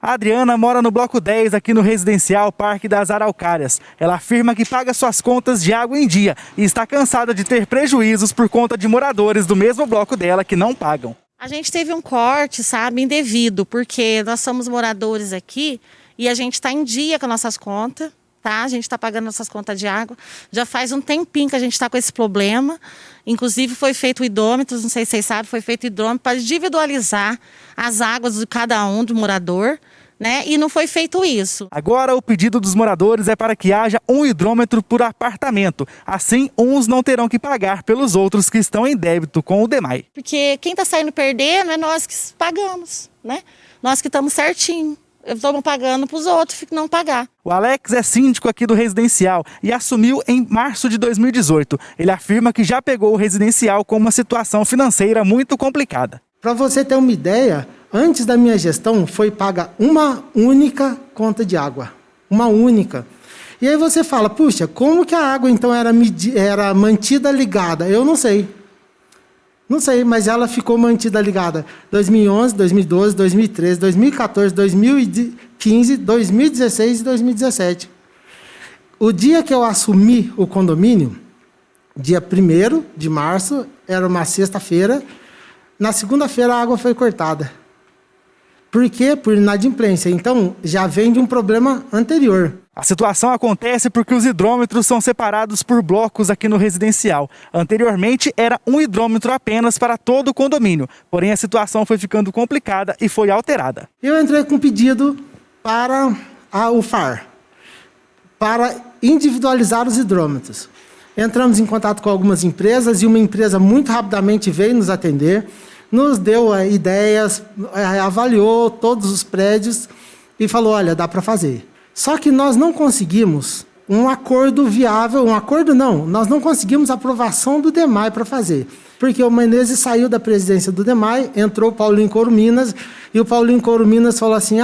A Adriana mora no bloco 10 aqui no residencial Parque das Araucárias. Ela afirma que paga suas contas de água em dia e está cansada de ter prejuízos por conta de moradores do mesmo bloco dela que não pagam. A gente teve um corte, sabe, indevido, porque nós somos moradores aqui e a gente está em dia com nossas contas, tá? A gente está pagando nossas contas de água. Já faz um tempinho que a gente está com esse problema. Inclusive foi feito hidrômetros, não sei se vocês sabem, foi feito hidrômetro para individualizar as águas de cada um do morador, né? E não foi feito isso. Agora o pedido dos moradores é para que haja um hidrômetro por apartamento. Assim, uns não terão que pagar pelos outros que estão em débito com o DEMAI. Porque quem está saindo perdendo é nós que pagamos, né? Nós que estamos certinho. Estamos pagando para os outros que não pagar. O Alex é síndico aqui do residencial e assumiu em março de 2018. Ele afirma que já pegou o residencial com uma situação financeira muito complicada. Para você ter uma ideia, antes da minha gestão foi paga uma única conta de água. Uma única. E aí você fala, puxa, como que a água então era mantida ligada? Eu não sei. Não sei, mas ela ficou mantida ligada 2011, 2012, 2013, 2014, 2015, 2016 e 2017. O dia que eu assumi o condomínio, dia 1º de março, era uma sexta-feira, na segunda-feira a água foi cortada. Por quê? Por inadimplência. Então, já vem de um problema anterior. A situação acontece porque os hidrômetros são separados por blocos aqui no residencial. Anteriormente, era um hidrômetro apenas para todo o condomínio. Porém, a situação foi ficando complicada e foi alterada. Eu entrei com pedido para a UFAR, para individualizar os hidrômetros. Entramos em contato com algumas empresas e uma empresa muito rapidamente veio nos atender, nos deu ideias, avaliou todos os prédios e falou, olha, dá para fazer. Só que nós não conseguimos um acordo viável, nós não conseguimos aprovação do DEMAI para fazer. Porque o Menezes saiu da presidência do DEMAI, entrou o Paulinho Coruminas, e o Paulinho Coruminas falou assim,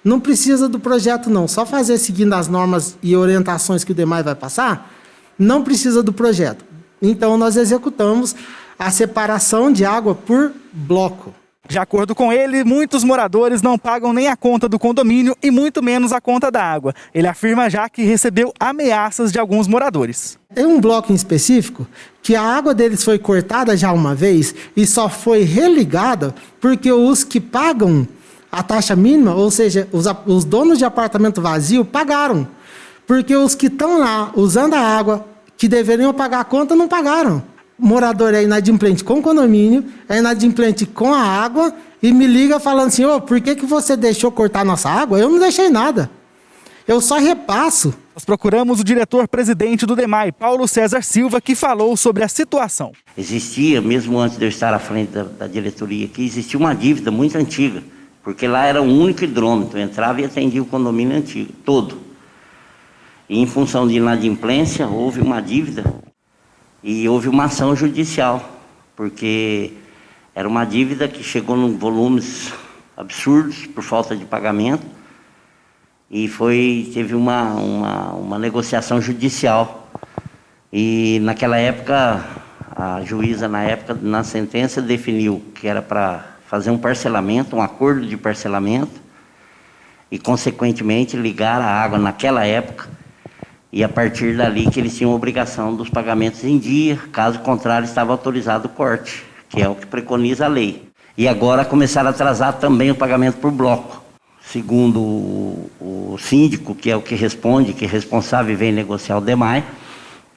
não precisa do projeto não, só fazer seguindo as normas e orientações que o DEMAI vai passar, não precisa do projeto. Então nós executamos a separação de água por bloco. De acordo com ele, muitos moradores não pagam nem a conta do condomínio e muito menos a conta da água. Ele afirma já que recebeu ameaças de alguns moradores. Tem um bloco em específico que a água deles foi cortada já uma vez e só foi religada porque os que pagam a taxa mínima, ou seja, os donos de apartamento vazio pagaram. Porque os que estão lá usando a água, que deveriam pagar a conta, não pagaram. O morador é inadimplente com o condomínio, é inadimplente com a água e me liga falando assim, por que você deixou cortar nossa água? Eu não deixei nada. Eu só repasso. Nós procuramos o diretor-presidente do DEMAI, Paulo César Silva, que falou sobre a situação. Existia, mesmo antes de eu estar à frente da diretoria aqui, existia uma dívida muito antiga, porque lá era um único hidrômetro, eu entrava e atendia o condomínio antigo, todo. E em função de inadimplência, houve uma dívida e houve uma ação judicial, porque era uma dívida que chegou em volumes absurdos por falta de pagamento e teve uma negociação judicial. E naquela época, a juíza, na sentença, definiu que era para fazer um parcelamento, um acordo de parcelamento e, consequentemente, ligar a água naquela época. E a partir dali que eles tinham obrigação dos pagamentos em dia, caso contrário estava autorizado o corte, que é o que preconiza a lei. E agora começaram a atrasar também o pagamento por bloco. Segundo o síndico, que é o que responde, que é responsável e vem negociar o DEMAI,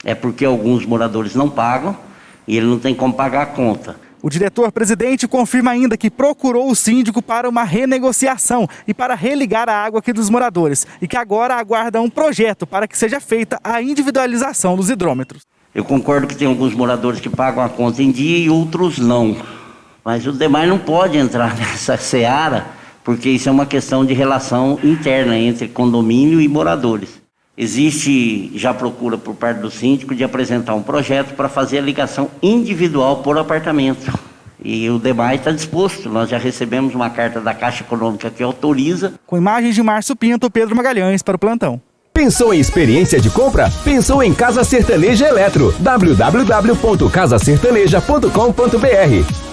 é porque alguns moradores não pagam e ele não tem como pagar a conta. O diretor-presidente confirma ainda que procurou o síndico para uma renegociação e para religar a água aqui dos moradores e que agora aguarda um projeto para que seja feita a individualização dos hidrômetros. Eu concordo que tem alguns moradores que pagam a conta em dia e outros não. Mas o DEMAI não pode entrar nessa seara porque isso é uma questão de relação interna entre condomínio e moradores. Existe já procura por parte do síndico de apresentar um projeto para fazer a ligação individual por apartamento. E o DEMAI está disposto, nós já recebemos uma carta da Caixa Econômica que autoriza. Com imagens de Márcio Pinto, Pedro Magalhães para o Plantão. Pensou em experiência de compra? Pensou em Casa Sertaneja Eletro. www.casasertaneja.com.br